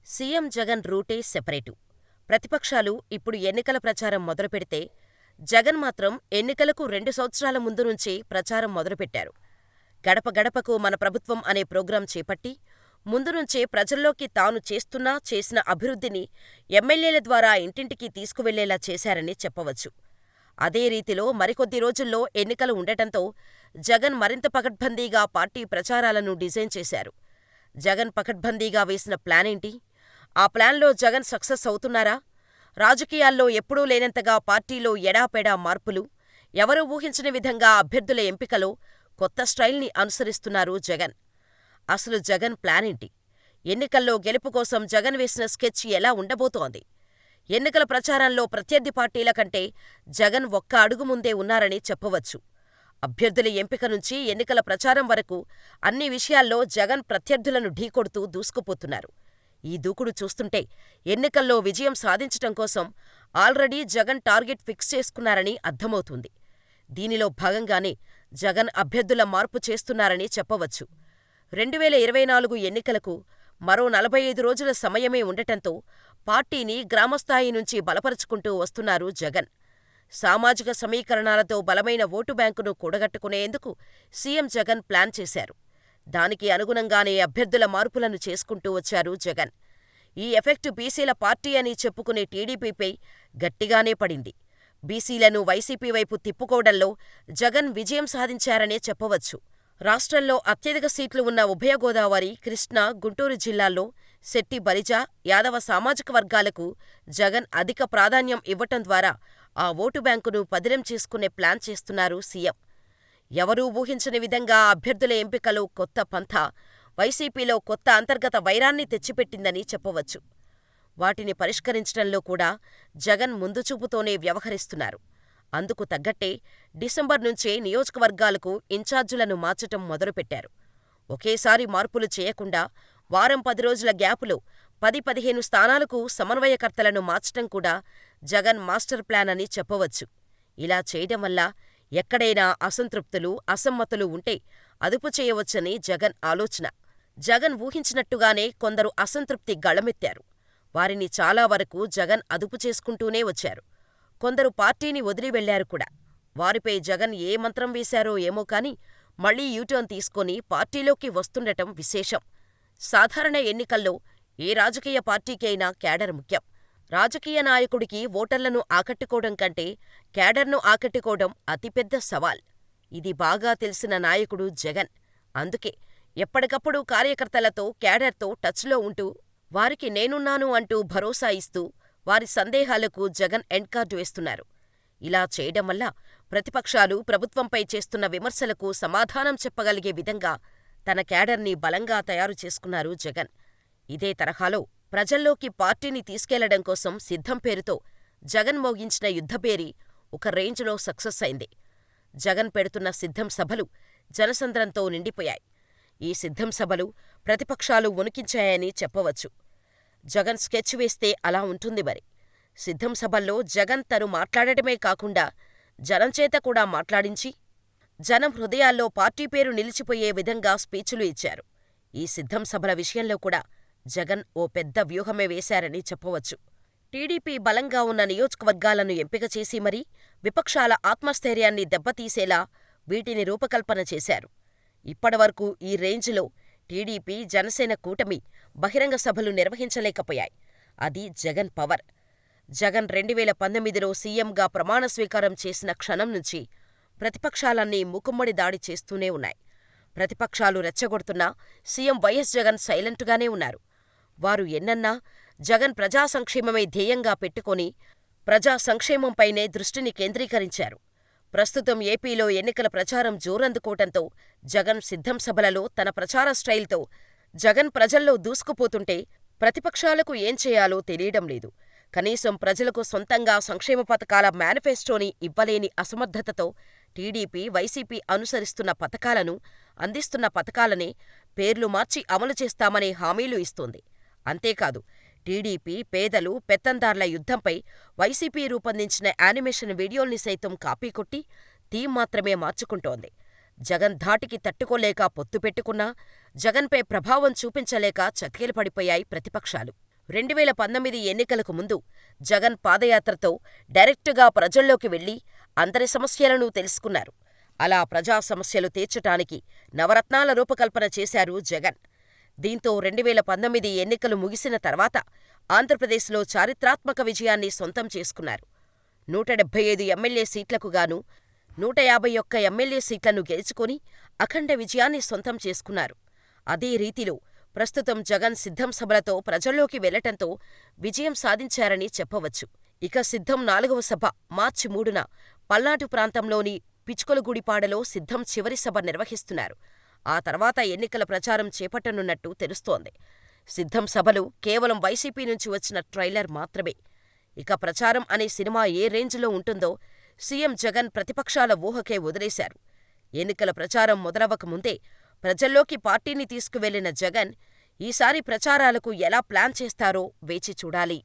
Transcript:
CM Jagan రూటే separate. ప్రతిపక్షాలు ఇప్పుడు ఎన్నికల ప్రచారం మొదలుపెడితే, జగన్ మాత్రం ఎన్నికలకు 2 సంవత్సరాల ముందు నుంచే ప్రచారం మొదలుపెట్టారు. గడప గడపకు మన ప్రభుత్వం అనే ప్రోగ్రాం చేపట్టి, ముందు నుంచే ప్రజల్లోకి తాను చేసిన అభివృద్ధిని ఎమ్మెల్యేల ద్వారా ఇంటింటికి తీసుకువెళ్లేలా చేశారని చెప్పవచ్చు. అదే రీతిలో మరికొద్ది రోజుల్లో ఎన్నికలు ఉండటంతో జగన్ మరింత పకడ్బందీగా పార్టీ ప్రచారాలను డిజైన్ చేశారు. జగన్ పకడ్బందీగా వేసిన ప్లానేంటి? ఆ ప్లాన్లో జగన్ సక్సెస్ అవుతున్నారా? రాజకీయాల్లో ఎప్పుడూ లేనంతగా పార్టీలో ఎడాపెడా మార్పులు, ఎవరూ ఊహించని విధంగా అభ్యర్థుల ఎంపికలో కొత్త స్టైల్ని అనుసరిస్తున్నారు జగన్. అసలు జగన్ ప్లానేంటి? ఎన్నికల్లో గెలుపు కోసం జగన్ వేసిన స్కెచ్ ఎలా ఉండబోతోంది? ఎన్నికల ప్రచారంలో ప్రత్యర్థి పార్టీల కంటే జగన్ ఒక్క అడుగు ముందే ఉన్నారని చెప్పవచ్చు. అభ్యర్థుల ఎంపిక నుంచి ఎన్నికల ప్రచారం వరకు అన్ని విషయాల్లో జగన్ ప్రత్యర్థులను ఢీకొడుతూ దూసుకుపోతున్నారు. ఈ దూకుడు చూస్తుంటే ఎన్నికల్లో విజయం సాధించటం కోసం ఆల్రెడీ జగన్ టార్గెట్ ఫిక్స్ చేసుకున్నారని అర్థమవుతుంది. దీనిలో భాగంగానే జగన్ అభ్యర్థుల మార్పు చేస్తున్నారని చెప్పవచ్చు. 2024 ఎన్నికలకు మరో 45 రోజుల సమయమే ఉండటంతో పార్టీని గ్రామస్థాయి నుంచి బలపరుచుకుంటూ వస్తున్నారు జగన్. సామాజిక సమీకరణాలతో బలమైన ఓటు బ్యాంకును కూడగట్టుకునేందుకు సీఎం జగన్ ప్లాన్ చేశారు. దానికి అనుగుణంగానే అభ్యర్థుల మార్పులను చేసుకుంటూ వచ్చారు జగన్. ఈ ఎఫెక్ట్ బీసీల పార్టీ అని చెప్పుకునే టీడీపీపై గట్టిగానే పడింది. బీసీలను వైసీపీ వైపు తిప్పుకోవడంలో జగన్ విజయం సాధించారనే చెప్పవచ్చు. రాష్ట్రంలో అత్యధిక సీట్లు ఉన్న ఉభయ గోదావరి, కృష్ణా, గుంటూరు జిల్లాల్లో శెట్టి బలిజ, యాదవ సామాజిక వర్గాలకు జగన్ అధిక ప్రాధాన్యం ఇవ్వటం ద్వారా ఆ ఓటు బ్యాంకును పదిలం చేసుకునే ప్లాన్ చేస్తున్నారు సీఎం. ఎవరూ ఊహించని విధంగా అభ్యర్థుల ఎంపికలో కొత్త పంథా వైసీపీలో కొత్త అంతర్గత వైరాన్ని తెచ్చిపెట్టిందని చెప్పవచ్చు. వాటిని పరిష్కరించడంలో కూడా జగన్ ముందుచూపుతోనే వ్యవహరిస్తున్నారు. అందుకు తగ్గట్టే డిసెంబర్ నుంచే నియోజకవర్గాలకు ఇన్ఛార్జీలను మార్చటం మొదలుపెట్టారు. ఒకేసారి మార్పులు చేయకుండా వారం 10 రోజుల గ్యాపులో 10-15 స్థానాలకు సమన్వయకర్తలను మార్చటం కూడా జగన్ మాస్టర్ ప్లాన్ అని చెప్పవచ్చు. ఇలా చేయడం వల్ల ఎక్కడైనా అసంతృప్తులు, అసమ్మతులు ఉంటే అదుపు చేయవచ్చని జగన్ ఆలోచన. జగన్ ఊహించినట్టుగానే కొందరు అసంతృప్తి గళమెత్తారు. వారిని చాలా వరకు జగన్ అదుపు చేసుకుంటూనే వచ్చారు. కొందరు పార్టీని వదిలి వెళ్లారు కూడా. వారిపై జగన్ ఏ మంత్రం వేశారో ఏమో కాని మళ్లీ యూటర్న్ తీసుకొని పార్టీలోకి వస్తుండటం విశేషం. సాధారణ ఎన్నికల్లో ఏ రాజకీయ పార్టీకైనా క్యాడర్ ముఖ్యం. రాజకీయ నాయకుడికి ఓటర్లను ఆకట్టుకోవడం కంటే క్యాడర్ను ఆకట్టుకోవడం అతిపెద్ద సవాల్. ఇది బాగా తెలిసిన నాయకుడు జగన్. అందుకే ఎప్పటికప్పుడు కార్యకర్తలతో, క్యాడర్తో టచ్లో ఉంటూ, వారికి నేనున్నాను అంటూ భరోసా ఇస్తూ, వారి సందేహాలకు జగన్ ఎండ్కార్డు వేస్తున్నారు. ఇలా చేయడం వల్ల ప్రతిపక్షాలు ప్రభుత్వంపై చేస్తున్న విమర్శలకు సమాధానం చెప్పగలిగే విధంగా తన క్యాడర్ని బలంగా తయారు చేసుకున్నారు జగన్. ఇదే తరహాలో ప్రజల్లోకి పార్టీని తీసుకెళ్లడం కోసం సిద్ధం పేరుతో జగన్ మోగించిన యుద్ధభేరి ఒక రేంజ్లో సక్సెస్ అయింది. జగన్ పెడుతున్న సిద్ధం సభలు జనసంద్రంతో నిండిపోయాయి. ఈ సిద్ధం సభలు ప్రతిపక్షాలు వణికించాయని చెప్పవచ్చు. జగన్ స్కెచ్ వేస్తే అలా ఉంటుంది మరి. సిద్ధం సభల్లో జగన్ తను మాట్లాడటమే కాకుండా జనంచేత కూడా మాట్లాడించి, జనం హృదయాల్లో పార్టీ పేరు నిలిచిపోయే విధంగా స్పీచులు ఇచ్చారు. ఈ సిద్ధం సభల విషయంలో కూడా జగన్ ఓ పెద్ద వ్యూహమే వేశారని చెప్పవచ్చు. టీడీపీ బలంగా ఉన్న నియోజకవర్గాలను ఎంపిక చేసి మరీ విపక్షాల ఆత్మస్థైర్యాన్ని దెబ్బతీసేలా వీటిని రూపకల్పన చేశారు. ఇప్పటివరకు ఈ రేంజ్లో టీడీపీ, జనసేన కూటమి బహిరంగ సభలు నిర్వహించలేకపోయాయి. అది జగన్ పవర్. జగన్ 2019లో సీఎంగా ప్రమాణ స్వీకారం చేసిన క్షణం నుంచి ప్రతిపక్షాలన్నీ మూకుమ్మడి దాడి చేస్తూనే ఉన్నాయి. ప్రతిపక్షాలు రెచ్చగొడుతున్నా సీఎం వైఎస్ జగన్ సైలెంటుగానే ఉన్నారు. వారు ఎన్నన్నా జగన్ ప్రజా సంక్షేమమే ధ్యేయంగా పెట్టుకొని ప్రజా సంక్షేమంపైనే దృష్టిని కేంద్రీకరించారు. ప్రస్తుతం ఏపీలో ఎన్నికల ప్రచారం జోరందుకోవటంతో జగన్ సిద్ధం సభలలో తన ప్రచార స్టైల్తో జగన్ ప్రజల్లో దూసుకుపోతుంటే ప్రతిపక్షాలకు ఏం చేయాలో తెలియడం లేదు. కనీసం ప్రజలకు సొంతంగా సంక్షేమ పథకాల మేనిఫెస్టోని ఇవ్వలేని అసమర్థతతో టీడీపీ, వైసీపీ అనుసరిస్తున్న పథకాలను, అందిస్తున్న పథకాలనే పేర్లు మార్చి అమలు చేస్తామనే హామీలు ఇస్తోంది. అంతేకాదు, టీడీపీ, పేదలు, పెత్తందార్ల యుద్ధంపై వైసీపీ రూపొందించిన యానిమేషన్ వీడియోల్ని సైతం కాపీ కొట్టి థీమ్ మాత్రమే మార్చుకుంటోంది. జగన్ ధాటికి తట్టుకోలేక పొత్తు పెట్టుకున్నా జగన్పై ప్రభావం చూపించలేక చతికిలపడిపోయాయి ప్రతిపక్షాలు. 2019 ఎన్నికలకు ముందు జగన్ పాదయాత్రతో డైరెక్టుగా ప్రజల్లోకి వెళ్లి అందరి సమస్యలను తెలుసుకున్నారు. అలా ప్రజా సమస్యలు తీర్చటానికి నవరత్నాల రూపకల్పన చేశారు జగన్. దీంతో 2019 ఎన్నికలు ముగిసిన తర్వాత ఆంధ్రప్రదేశ్లో చారిత్రాత్మక విజయాన్ని సొంతం చేసుకున్నారు. 175 ఎమ్మెల్యే సీట్లకు గాను 151 ఎమ్మెల్యే సీట్లను గెలుచుకొని అఖండ విజయాన్ని సొంతం చేసుకున్నారు. అదే రీతిలో ప్రస్తుతం జగన్ సిద్ధం సభలతో ప్రజల్లోకి వెళ్లటంతో విజయం సాధించారని చెప్పవచ్చు. ఇక సిద్ధం 4వ సభ మార్చి 3న పల్నాడు ప్రాంతంలోని పిచ్చుకలగూడిపాడలో సిద్ధం చివరి సభ నిర్వహిస్తున్నారు. ఆ తర్వాత ఎన్నికల ప్రచారం చేపట్టనున్నట్టు తెలుస్తోంది. సిద్ధం సభలు కేవలం వైసీపీ నుంచి వచ్చిన ట్రైలర్ మాత్రమే. ఇక ప్రచారం అనే సినిమా ఏ రేంజ్లో ఉంటుందో సీఎం జగన్ ప్రతిపక్షాల ఊహకే వదిలేశారు. ఎన్నికల ప్రచారం మొదలవక ముందే ప్రజల్లోకి పార్టీని తీసుకువెళ్లిన జగన్ ఈసారి ప్రచారాలకు ఎలా ప్లాన్ చేస్తారో వేచి చూడాలి.